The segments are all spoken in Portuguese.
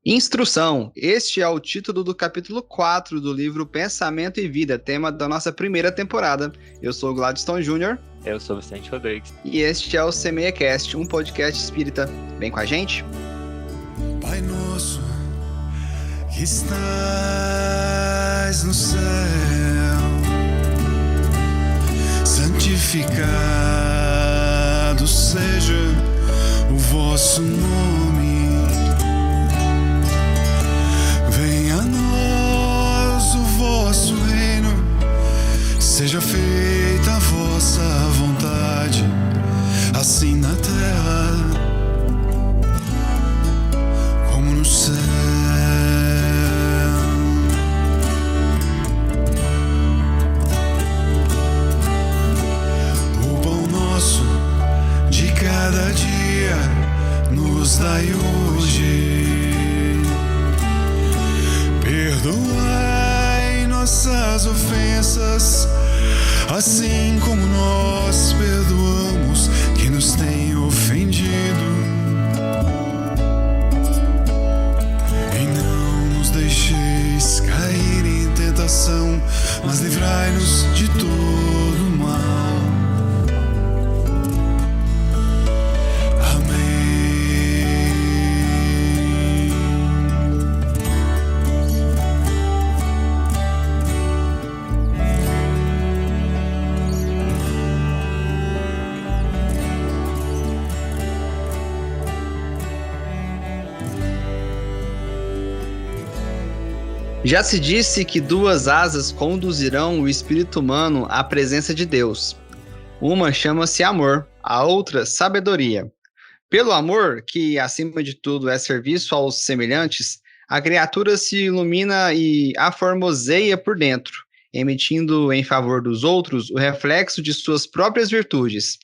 Instrução. Este é o título do capítulo 4 do livro Pensamento e Vida, tema da nossa primeira temporada. Eu sou o Gladstone Júnior Eu sou Vicente Rodrigues. e este é o SemeaCast, um podcast espírita. Vem com a gente? Pai nosso, que estás no céu, santificado seja o vosso nome. Venha a nós o vosso reino, seja feita a vossa vontade, assim na terra como no céu. O pão nosso de cada dia nos dai hoje. Perdoai nossas ofensas, assim como nós perdoamos quem nos tem ofendido. E não nos deixeis cair em tentação, mas livrai-nos de todo mal. Já se disse que duas asas conduzirão o espírito humano à presença de Deus. Uma chama-se amor, a outra sabedoria. Pelo amor, que acima de tudo é serviço aos semelhantes, a criatura se ilumina e aformoseia por dentro, emitindo em favor dos outros o reflexo de suas próprias virtudes.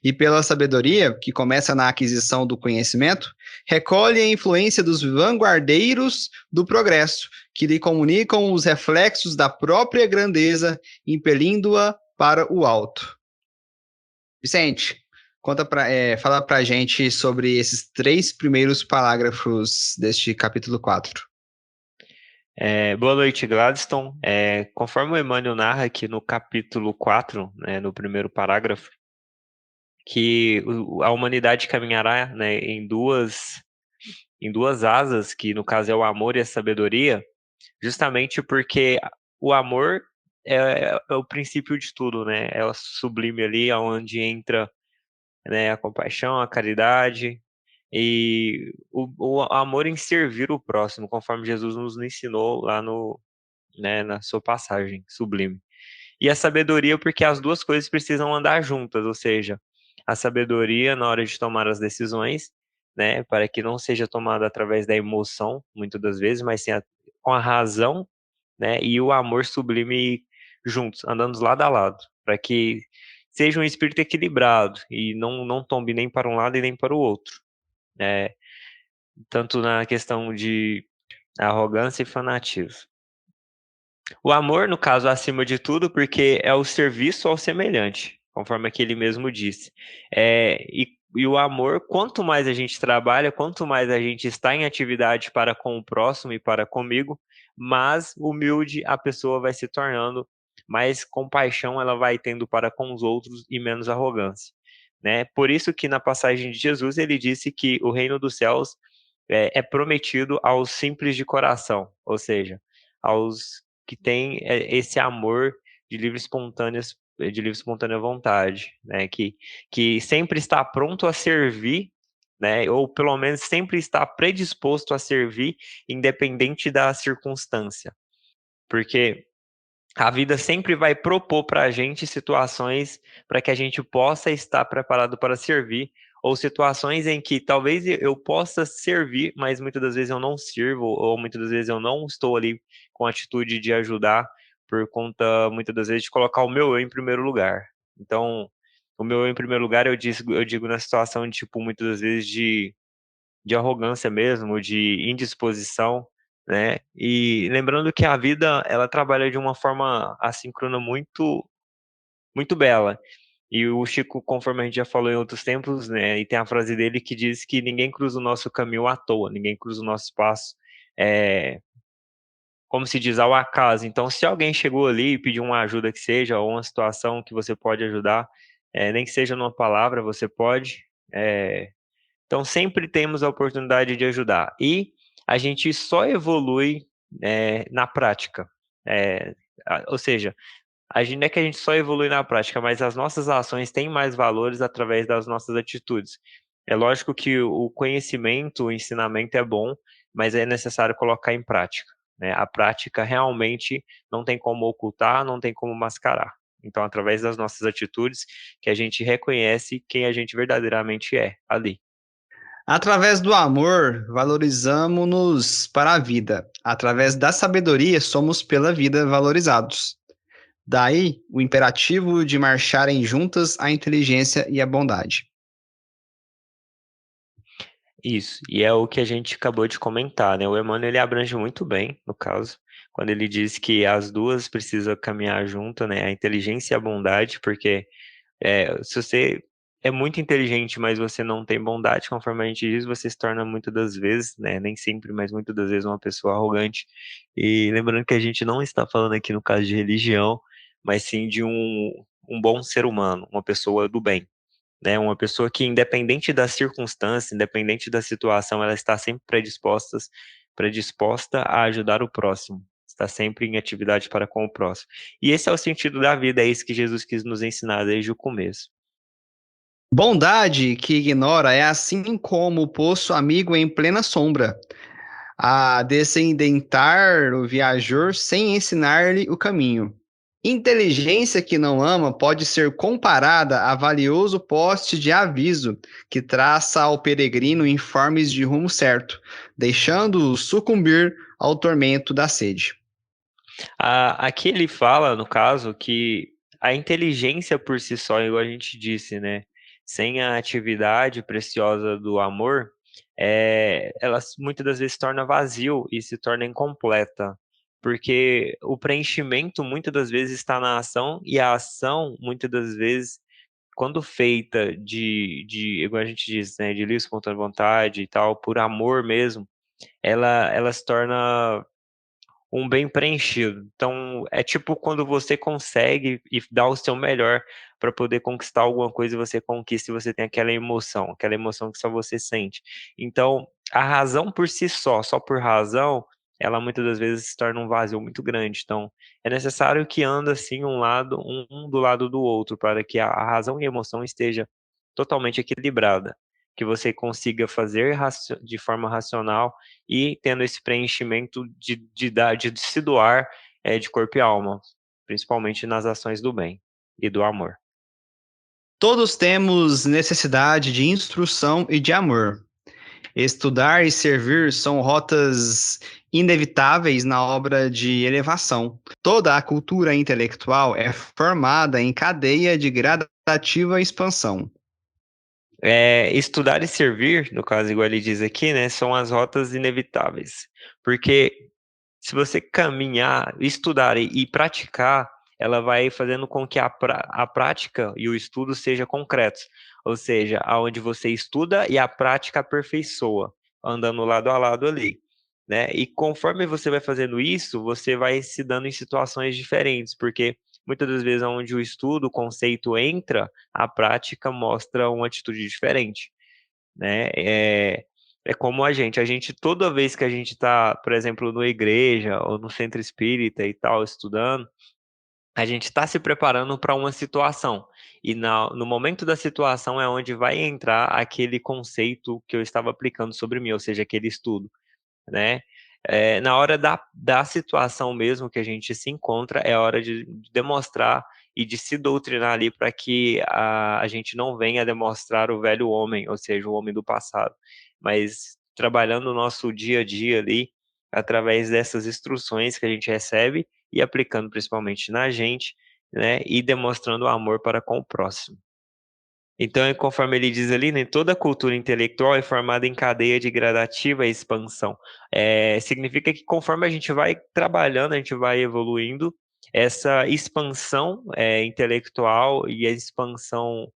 E pela sabedoria, que começa na aquisição do conhecimento, recolhe a influência dos vanguardeiros do progresso, que lhe comunicam os reflexos da própria grandeza, impelindo-a para o alto. Vicente, fala pra gente sobre esses 3 primeiros parágrafos deste capítulo 4. Boa noite, Gladstone. Conforme o Emmanuel narra aqui no capítulo 4, no primeiro parágrafo, que a humanidade caminhará, em duas asas, que no caso é o amor e a sabedoria, justamente porque o amor é o princípio de tudo, né? É o sublime ali, onde entra, a compaixão, a caridade e o amor em servir o próximo, conforme Jesus nos ensinou lá na sua passagem sublime. E a sabedoria, porque as duas coisas precisam andar juntas, ou seja, a sabedoria na hora de tomar as decisões, para que não seja tomada através da emoção, muitas das vezes, mas sim com a razão, e o amor sublime juntos, andando lado a lado, para que seja um espírito equilibrado e não tombe nem para um lado e nem para o outro, tanto na questão de arrogância e fanatismo. O amor, no caso, acima de tudo, porque é o serviço ao semelhante, conforme aquele mesmo disse. E o amor, quanto mais a gente trabalha, quanto mais a gente está em atividade para com o próximo e para comigo, mais humilde a pessoa vai se tornando, mais compaixão ela vai tendo para com os outros e menos arrogância. Por isso que na passagem de Jesus ele disse que o reino dos céus é prometido aos simples de coração, ou seja, aos que têm esse amor de livre espontânea vontade, que sempre está pronto a servir, ou pelo menos sempre está predisposto a servir, independente da circunstância, porque a vida sempre vai propor para a gente situações para que a gente possa estar preparado para servir, ou situações em que talvez eu possa servir, mas muitas das vezes eu não sirvo, ou muitas das vezes eu não estou ali com a atitude de ajudar, por conta, muitas das vezes, de colocar o meu eu em primeiro lugar. Então, o meu eu em primeiro lugar, eu digo na situação, tipo, muitas das vezes de arrogância mesmo, de indisposição, E lembrando que a vida, ela trabalha de uma forma assíncrona muito, muito bela. E o Chico, conforme a gente já falou em outros tempos, né, e tem a frase dele que diz que ninguém cruza o nosso caminho à toa, ninguém cruza o nosso espaço, como se diz, ao acaso. Então, se alguém chegou ali e pediu uma ajuda que seja, ou uma situação que você pode ajudar, nem que seja numa palavra, você pode. Então, sempre temos a oportunidade de ajudar. E a gente só evolui na prática. Ou seja, não é que a gente só evolui na prática, mas as nossas ações têm mais valores através das nossas atitudes. É lógico que o conhecimento, o ensinamento é bom, mas é necessário colocar em prática, né? A prática realmente não tem como ocultar, não tem como mascarar. Então, através das nossas atitudes, que a gente reconhece quem a gente verdadeiramente é ali. Através do amor, valorizamos-nos para a vida. Através da sabedoria, somos pela vida valorizados. Daí o imperativo de marcharem juntas a inteligência e a bondade. Isso, e é o que a gente acabou de comentar, né? O Emmanuel, ele abrange muito bem, no caso, quando ele diz que as duas precisam caminhar junto, né? A inteligência e a bondade, porque se você é muito inteligente, mas você não tem bondade, conforme a gente diz, você se torna muitas das vezes, né? Nem sempre, mas muitas das vezes uma pessoa arrogante. E lembrando que a gente não está falando aqui no caso de religião, mas sim de um bom ser humano, uma pessoa do bem, né? Uma pessoa que, independente da circunstância, independente da situação, ela está sempre predisposta a ajudar o próximo, está sempre em atividade para com o próximo. E esse é o sentido da vida, é isso que Jesus quis nos ensinar desde o começo. Bondade que ignora é assim como o poço amigo em plena sombra, a descendentar o viajor sem ensinar-lhe o caminho. Inteligência que não ama pode ser comparada a valioso poste de aviso que traça ao peregrino informes de rumo certo, deixando-o sucumbir ao tormento da sede. Aqui ele fala, no caso, que a inteligência por si só, igual a gente disse, né? Sem a atividade preciosa do amor, ela muitas das vezes se torna vazio e se torna incompleta. Porque o preenchimento muitas das vezes está na ação, e a ação, muitas das vezes, quando feita igual a gente diz, né, de livre espontânea vontade e tal, por amor mesmo, ela se torna um bem preenchido. Então, é tipo quando você consegue e dá o seu melhor para poder conquistar alguma coisa e você conquista e você tem aquela emoção que só você sente. Então, a razão por si só por razão, ela muitas das vezes se torna um vazio muito grande. Então, é necessário que ande assim um do lado do outro, para que a razão e a emoção esteja totalmente equilibrada, que você consiga fazer de forma racional e tendo esse preenchimento de se doar de corpo e alma, principalmente nas ações do bem e do amor. Todos temos necessidade de instrução e de amor. Estudar e servir são rotas inevitáveis na obra de elevação. Toda a cultura intelectual é formada em cadeia de gradativa expansão. Estudar e servir, no caso, igual ele diz aqui, né, são as rotas inevitáveis. Porque se você caminhar, estudar e praticar, ela vai fazendo com que a prática e o estudo seja concretos. Ou seja, aonde você estuda e a prática aperfeiçoa, andando lado a lado ali, né? E conforme você vai fazendo isso, você vai se dando em situações diferentes, porque muitas das vezes onde o estudo, o conceito entra, a prática mostra uma atitude diferente, né? É como a gente toda vez que a gente está, por exemplo, na igreja ou no centro espírita e tal, estudando, a gente está se preparando para uma situação. E no momento da situação é onde vai entrar aquele conceito que eu estava aplicando sobre mim, ou seja, aquele estudo, né? Na hora da situação mesmo que a gente se encontra, é hora de demonstrar e de se doutrinar ali para que a gente não venha demonstrar o velho homem, ou seja, o homem do passado, mas trabalhando o nosso dia a dia ali, através dessas instruções que a gente recebe e aplicando principalmente na gente, né, e demonstrando amor para com o próximo. Então, conforme ele diz ali, né, toda cultura intelectual é formada em cadeia de gradativa expansão. Significa que conforme a gente vai trabalhando, a gente vai evoluindo, essa expansão intelectual e a expansão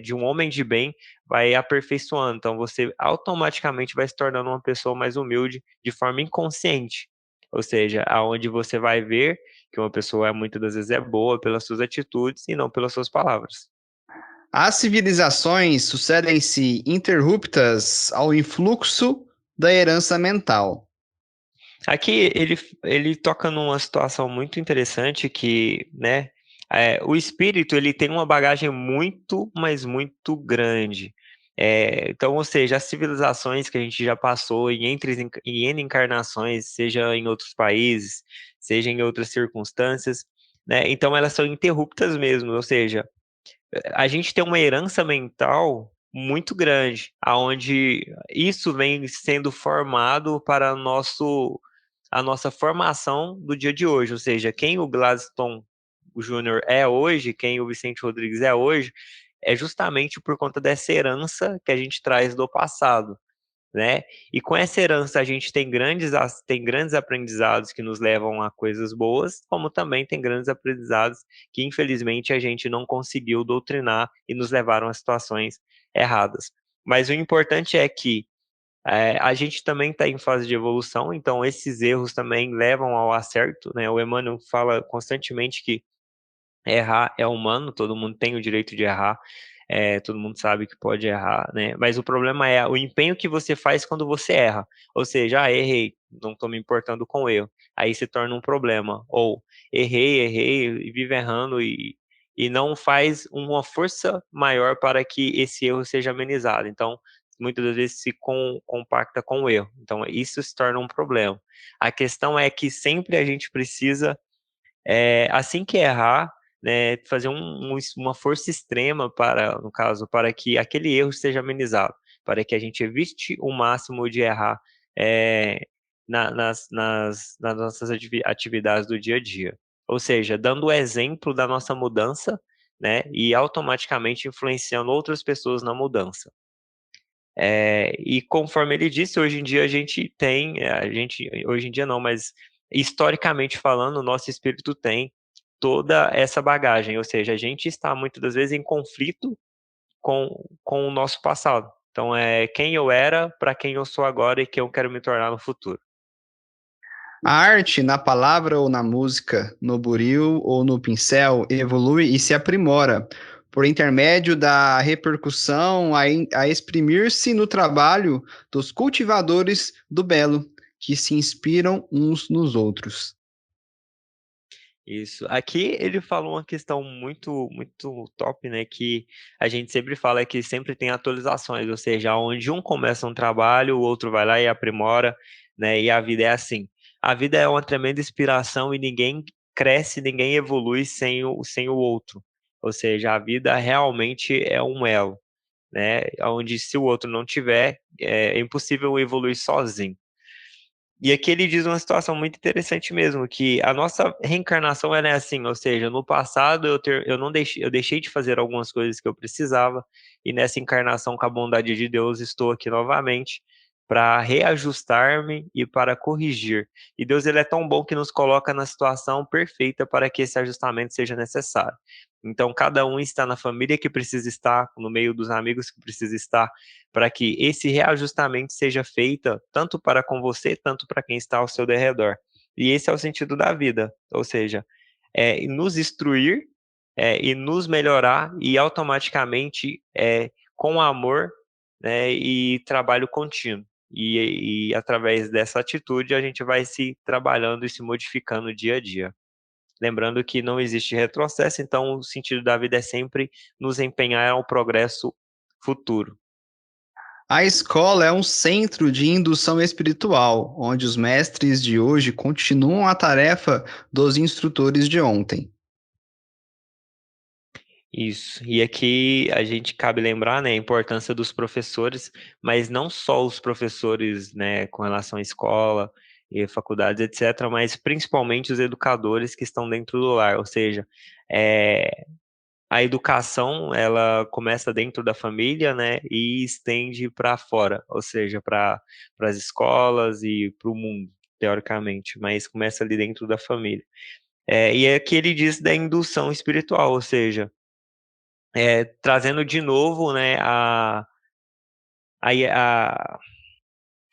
de um homem de bem vai aperfeiçoando. Então, você automaticamente vai se tornando uma pessoa mais humilde de forma inconsciente. Ou seja, aonde você vai ver que uma pessoa muitas das vezes é boa pelas suas atitudes e não pelas suas palavras. As civilizações sucedem-se interruptas ao influxo da herança mental. Aqui ele toca numa situação muito interessante que, né, o espírito ele tem uma bagagem muito, mas muito grande. Então, ou seja, as civilizações que a gente já passou em N encarnações, seja em outros países, seja em outras circunstâncias, né, então elas são interruptas mesmo, ou seja, a gente tem uma herança mental muito grande, aonde isso vem sendo formado para a nossa formação do dia de hoje, ou seja, quem o Gladstone Júnior é hoje, quem o Vicente Rodrigues é hoje, é justamente por conta dessa herança que a gente traz do passado, né? E com essa herança a gente tem grandes aprendizados que nos levam a coisas boas, como também tem grandes aprendizados que infelizmente a gente não conseguiu doutrinar e nos levaram a situações erradas. Mas o importante é que a gente também está em fase de evolução, então esses erros também levam ao acerto, né? O Emmanuel fala constantemente que errar é humano, todo mundo tem o direito de errar, todo mundo sabe que pode errar, né? Mas o problema é o empenho que você faz quando você erra. Ou seja, errei, não estou me importando com o erro. Aí se torna um problema. Ou errei, e vive errando e não faz uma força maior para que esse erro seja amenizado. Então, muitas das vezes se compacta com o erro. Então, isso se torna um problema. A questão é que sempre a gente precisa assim que errar, né, fazer uma força extrema para, no caso, para que aquele erro seja amenizado, para que a gente evite o máximo de errar nas nossas atividades do dia a dia. Ou seja, dando o exemplo da nossa mudança, né, e automaticamente influenciando outras pessoas na mudança. E conforme ele disse, hoje em dia hoje em dia não, mas historicamente falando, o nosso espírito tem toda essa bagagem, ou seja, a gente está muitas das vezes em conflito com o nosso passado. Então, é quem eu era, para quem eu sou agora e quem eu quero me tornar no futuro. A arte, na palavra ou na música, no buril ou no pincel, evolui e se aprimora, por intermédio da repercussão a exprimir-se no trabalho dos cultivadores do belo, que se inspiram uns nos outros. Isso. Aqui ele falou uma questão muito, muito top, né? Que a gente sempre fala que sempre tem atualizações, ou seja, onde um começa um trabalho, o outro vai lá e aprimora, né? E a vida é assim. A vida é uma tremenda inspiração e ninguém cresce, ninguém evolui sem o outro. Ou seja, a vida realmente é um elo, né? Onde se o outro não tiver, é impossível evoluir sozinho. E aqui ele diz uma situação muito interessante mesmo, que a nossa reencarnação ela é assim, ou seja, no passado eu deixei de fazer algumas coisas que eu precisava, e nessa encarnação, com a bondade de Deus, estou aqui novamente para reajustar-me e para corrigir. E Deus ele é tão bom que nos coloca na situação perfeita para que esse ajustamento seja necessário. Então, cada um está na família que precisa estar, no meio dos amigos que precisa estar, para que esse reajustamento seja feito tanto para com você, tanto para quem está ao seu derredor. E esse é o sentido da vida, ou seja, nos instruir, e nos melhorar e automaticamente com amor, né, e trabalho contínuo. E através dessa atitude a gente vai se trabalhando e se modificando dia a dia. Lembrando que não existe retrocesso, então o sentido da vida é sempre nos empenhar ao progresso futuro. A escola é um centro de indução espiritual, onde os mestres de hoje continuam a tarefa dos instrutores de ontem. Isso. E aqui a gente cabe lembrar, né, a importância dos professores, mas não só os professores, né, com relação à escola e faculdades, etc., mas principalmente os educadores que estão dentro do lar, ou seja, a educação ela começa dentro da família, né, e estende para fora, ou seja, para as escolas e para o mundo, teoricamente, mas começa ali dentro da família. E aqui ele diz da indução espiritual, ou seja, trazendo de novo, né, a,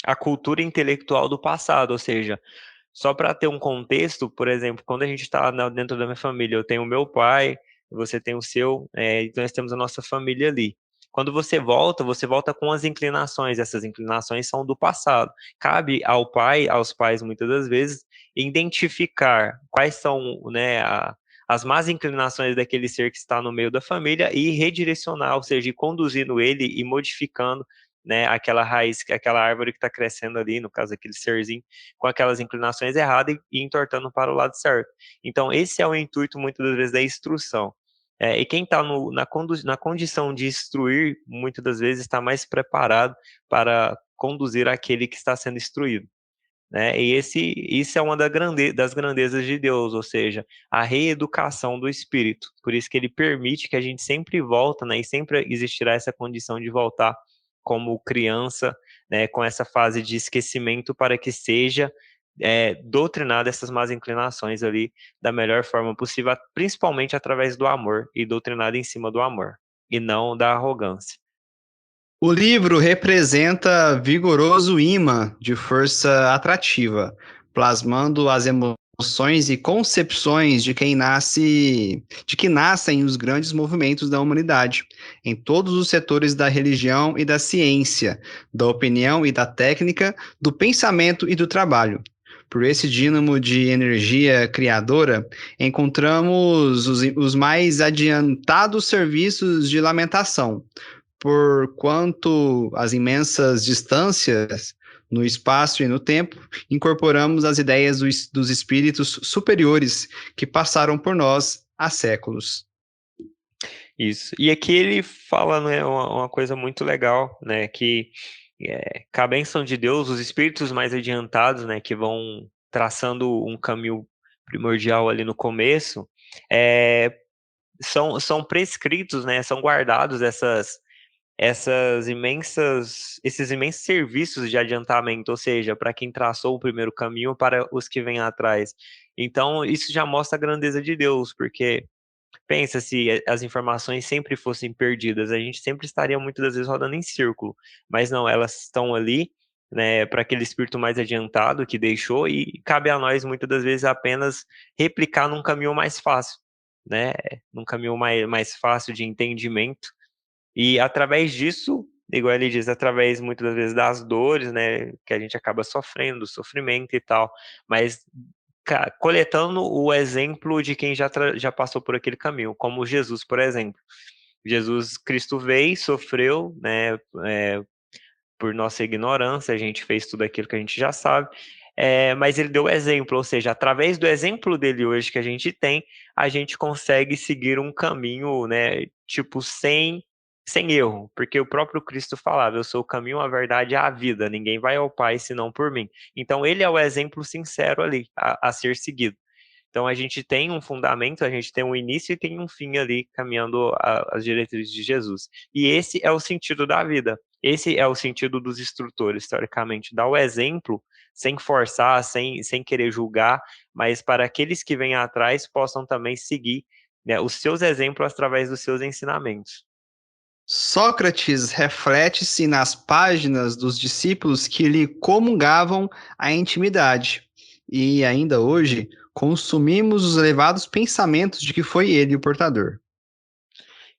a cultura intelectual do passado, ou seja, só para ter um contexto, por exemplo, quando a gente está dentro da minha família, eu tenho o meu pai, você tem o seu, então nós temos a nossa família ali. Quando você volta com as inclinações, essas inclinações são do passado. Cabe ao pai, aos pais, muitas das vezes, identificar quais são, né, as más inclinações daquele ser que está no meio da família e redirecionar, ou seja, ir conduzindo ele e modificando, né, aquela raiz, aquela árvore que está crescendo ali, no caso, aquele serzinho, com aquelas inclinações erradas e entortando para o lado certo. Então, esse é o intuito, muitas das vezes, da instrução. E quem está na condição de instruir, muitas das vezes, está mais preparado para conduzir aquele que está sendo instruído. Né? E isso é uma das grandezas de Deus, ou seja, a reeducação do espírito. Por isso que ele permite que a gente sempre volta, né? E sempre existirá essa condição de voltar como criança, né? Com essa fase de esquecimento para que seja doutrinado essas más inclinações ali da melhor forma possível, principalmente através do amor e doutrinado em cima do amor e não da arrogância. O livro representa vigoroso imã de força atrativa, plasmando as emoções e concepções de que nascem os grandes movimentos da humanidade, em todos os setores da religião e da ciência, da opinião e da técnica, do pensamento e do trabalho. Por esse dínamo de energia criadora, encontramos os mais adiantados serviços de lamentação, por quanto as imensas distâncias no espaço e no tempo, incorporamos as ideias dos espíritos superiores que passaram por nós há séculos. Isso. E aqui ele fala, né, uma coisa muito legal, né, que com a bênção de Deus, os espíritos mais adiantados, né, que vão traçando um caminho primordial ali no começo, são prescritos, né, são guardados esses imensos serviços de adiantamento, ou seja, para quem traçou o primeiro caminho, para os que vêm atrás. Então, isso já mostra a grandeza de Deus, porque pensa se as informações sempre fossem perdidas, a gente sempre estaria muitas das vezes rodando em círculo, mas não, elas estão ali, né, para aquele espírito mais adiantado que deixou e cabe a nós muitas das vezes apenas replicar num caminho mais fácil, né, num caminho mais fácil de entendimento e através disso, igual ele diz, através muitas das vezes das dores, né, que a gente acaba sofrendo, sofrimento e tal, mas coletando o exemplo de quem já passou por aquele caminho, como Jesus, por exemplo. Jesus Cristo veio, sofreu, né, por nossa ignorância, a gente fez tudo aquilo que a gente já sabe, mas ele deu exemplo, ou seja, através do exemplo dele hoje que a gente tem, a gente consegue seguir um caminho, né, tipo, sem erro, porque o próprio Cristo falava, eu sou o caminho, a verdade e a vida, ninguém vai ao Pai senão por mim. Então ele é o exemplo sincero ali, a ser seguido. Então a gente tem um fundamento, a gente tem um início e tem um fim ali caminhando as diretrizes de Jesus. E esse é o sentido da vida. Esse é o sentido dos instrutores, teoricamente, dar o exemplo sem forçar, sem querer julgar, mas para aqueles que vêm atrás possam também seguir, né, os seus exemplos através dos seus ensinamentos. Sócrates reflete-se nas páginas dos discípulos que lhe comungavam a intimidade, e ainda hoje consumimos os elevados pensamentos de que foi ele o portador.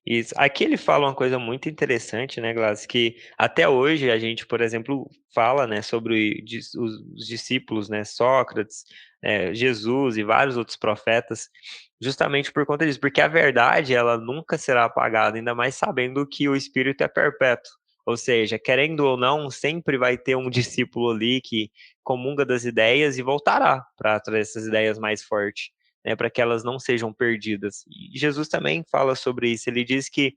Isso. Aqui ele fala uma coisa muito interessante, né, Glass, que até hoje a gente, por exemplo, fala, né, sobre os discípulos, né, Sócrates, Jesus e vários outros profetas, justamente por conta disso, porque a verdade, ela nunca será apagada, ainda mais sabendo que o Espírito é perpétuo. Ou seja, querendo ou não, sempre vai ter um discípulo ali que comunga das ideias e voltará para trazer essas ideias mais fortes, né, para que elas não sejam perdidas. E Jesus também fala sobre isso. Ele diz que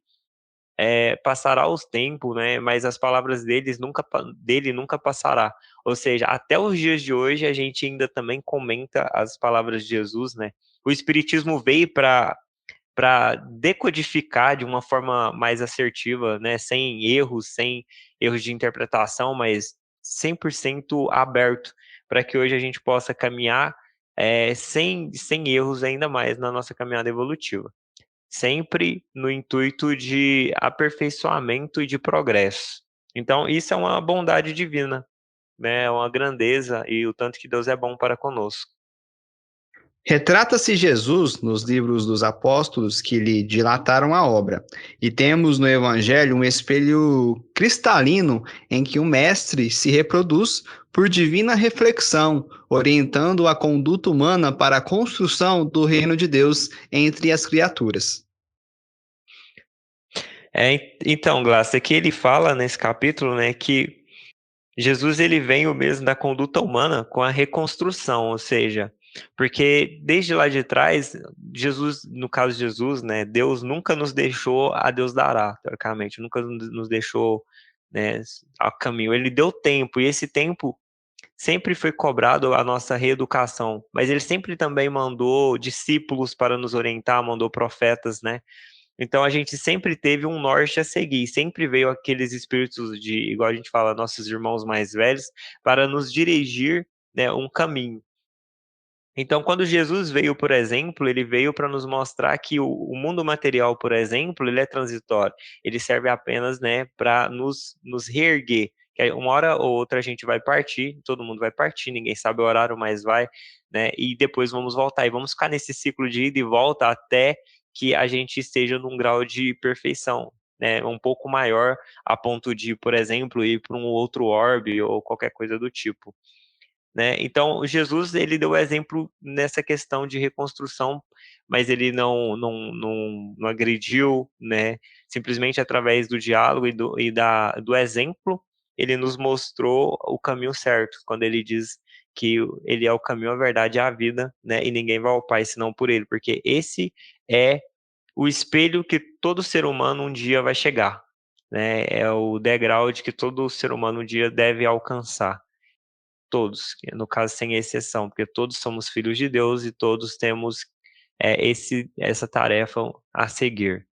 passará os tempos, né, mas as palavras dele nunca passará. Ou seja, até os dias de hoje a gente ainda também comenta as palavras de Jesus, né? O Espiritismo veio para decodificar de uma forma mais assertiva, né, sem erros de interpretação, mas 100% aberto, para que hoje a gente possa caminhar sem erros ainda mais na nossa caminhada evolutiva. Sempre no intuito de aperfeiçoamento e de progresso. Então, isso é uma bondade divina, né? É uma grandeza e o tanto que Deus é bom para conosco. Retrata-se Jesus nos livros dos apóstolos que lhe dilataram a obra, e temos no Evangelho um espelho cristalino em que o Mestre se reproduz por divina reflexão, orientando a conduta humana para a construção do reino de Deus entre as criaturas. Então, Glaucio, aqui ele fala nesse capítulo, né, que Jesus ele vem o mesmo da conduta humana com a reconstrução, ou seja, porque desde lá de trás, Jesus, no caso de Jesus, né, Deus nunca nos deixou a Deus dará, teoricamente, nunca nos deixou, né, a caminho. Ele deu tempo e esse tempo sempre foi cobrado a nossa reeducação, mas ele sempre também mandou discípulos para nos orientar, mandou profetas, né? Então a gente sempre teve um norte a seguir, sempre veio aqueles espíritos de, igual a gente fala, nossos irmãos mais velhos, para nos dirigir, né, um caminho. Então, quando Jesus veio, por exemplo, ele veio para nos mostrar que o mundo material, por exemplo, ele é transitório. Ele serve apenas, né, para nos reerguer. Que uma hora ou outra a gente vai partir, todo mundo vai partir, ninguém sabe o horário, mas vai, né? E depois vamos voltar. E vamos ficar nesse ciclo de ida e volta até que a gente esteja num grau de perfeição, né? Um pouco maior, a ponto de, por exemplo, ir para um outro orbe ou qualquer coisa do tipo. Né? Então, Jesus ele deu exemplo nessa questão de reconstrução, mas ele não agrediu, né? Simplesmente através do diálogo do exemplo, ele nos mostrou o caminho certo, quando ele diz que ele é o caminho, a verdade e a vida, né? E ninguém vai ao Pai senão por ele, porque esse é o espelho que todo ser humano um dia vai chegar, né? É o degrau de que todo ser humano um dia deve alcançar. Todos, no caso sem exceção, porque todos somos filhos de Deus e todos temos essa tarefa a seguir,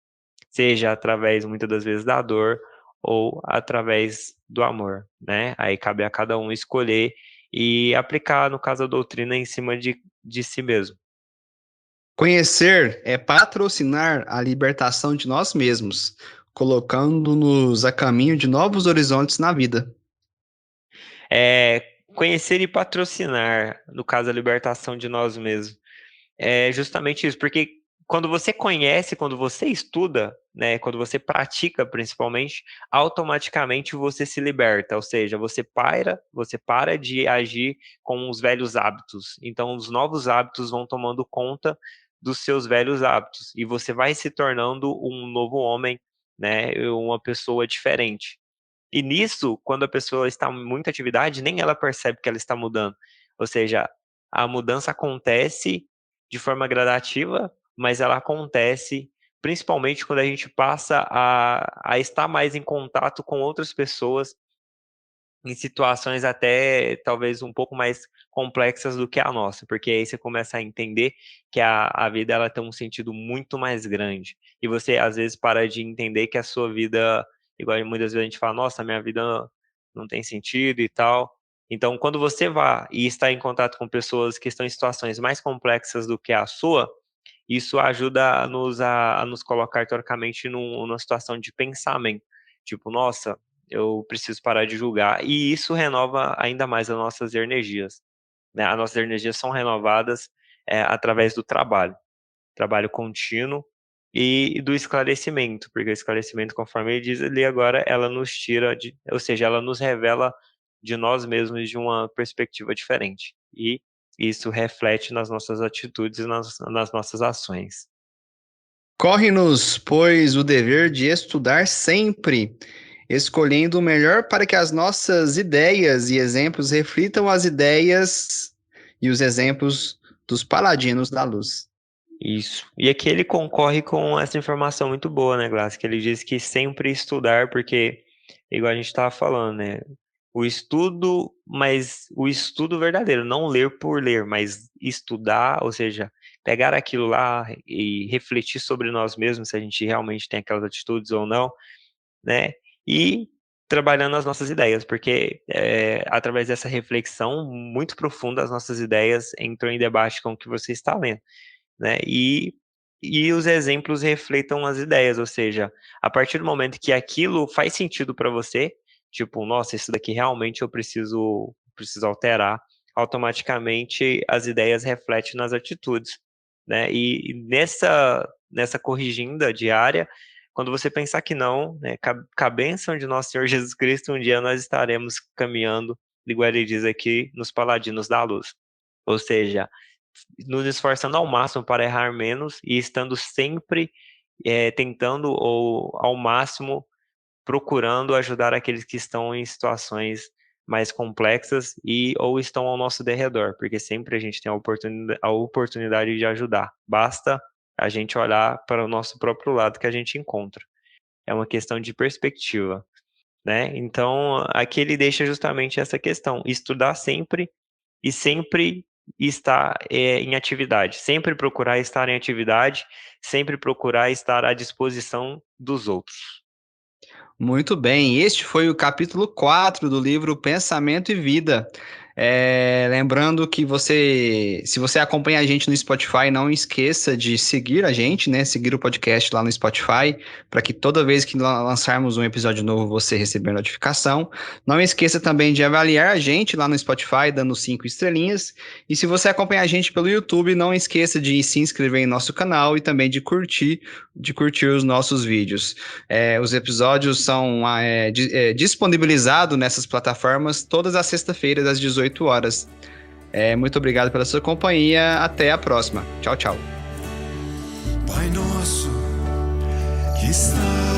seja através muitas das vezes da dor ou através do amor, né? Aí cabe a cada um escolher e aplicar, no caso, a doutrina em cima de si mesmo. Conhecer é patrocinar a libertação de nós mesmos, colocando-nos a caminho de novos horizontes na vida. Conhecer e patrocinar, no caso, a libertação de nós mesmos. É justamente isso, porque quando você conhece, quando você estuda, né, quando você pratica principalmente, automaticamente você se liberta, ou seja, você para de agir com os velhos hábitos. Então, os novos hábitos vão tomando conta dos seus velhos hábitos e você vai se tornando um novo homem, né, uma pessoa diferente. E nisso, quando a pessoa está em muita atividade, nem ela percebe que ela está mudando. Ou seja, a mudança acontece de forma gradativa, mas ela acontece principalmente quando a gente passa a estar mais em contato com outras pessoas em situações até talvez um pouco mais complexas do que a nossa, porque aí você começa a entender que a vida ela tem um sentido muito mais grande. E você às vezes para de entender que a sua vida, igual muitas vezes a gente fala, nossa, minha vida não tem sentido e tal. Então, quando você vai e está em contato com pessoas que estão em situações mais complexas do que a sua, isso ajuda a nos colocar teoricamente numa situação de pensamento. Tipo, nossa, eu preciso parar de julgar. E isso renova ainda mais as nossas energias, né? As nossas energias são renovadas através do trabalho contínuo e do esclarecimento, porque o esclarecimento, conforme ele diz ali agora, ela nos tira ou seja, ela nos revela de nós mesmos de uma perspectiva diferente. E isso reflete nas nossas atitudes e nas nossas ações. Corre-nos, pois, o dever de estudar sempre, escolhendo o melhor para que as nossas ideias e exemplos reflitam as ideias e os exemplos dos paladinos da luz. Isso. E aqui ele concorre com essa informação muito boa, né, Glass? Que ele diz que sempre estudar, porque, igual a gente estava falando, né? O estudo, mas o estudo verdadeiro, não ler por ler, mas estudar, ou seja, pegar aquilo lá e refletir sobre nós mesmos, se a gente realmente tem aquelas atitudes ou não, né? E trabalhando as nossas ideias, porque através dessa reflexão muito profunda, as nossas ideias entram em debate com o que você está lendo, né? E os exemplos refletam as ideias, ou seja, a partir do momento que aquilo faz sentido para você, tipo, nossa, isso daqui realmente eu preciso alterar, automaticamente as ideias refletem nas atitudes, né? E nessa corrigenda diária, quando você pensar que não, né, com a bênção de nosso Senhor Jesus Cristo, um dia nós estaremos caminhando, igual ele diz aqui, nos paladinos da luz. Ou seja, nos esforçando ao máximo para errar menos e estando sempre tentando ou ao máximo procurando ajudar aqueles que estão em situações mais complexas ou estão ao nosso derredor, porque sempre a gente tem a oportunidade de ajudar. Basta a gente olhar para o nosso próprio lado que a gente encontra. É uma questão de perspectiva, né? Então, aqui ele deixa justamente essa questão, estudar sempre e sempre estar em atividade, sempre procurar estar em atividade, sempre procurar estar à disposição dos outros. Muito bem, este foi o capítulo 4 do livro Pensamento e Vida. Lembrando que se você acompanha a gente no Spotify, não esqueça de seguir a gente, né? Seguir o podcast lá no Spotify, para que toda vez que lançarmos um episódio novo, você receber notificação. Não esqueça também de avaliar a gente lá no Spotify, dando 5 estrelinhas. E se você acompanha a gente pelo YouTube, não esqueça de se inscrever em nosso canal e também de curtir os nossos vídeos. Os episódios são disponibilizados nessas plataformas todas as sextas-feiras, às 18 horas. Muito obrigado pela sua companhia. Até a próxima. Tchau, tchau. Pai nosso que está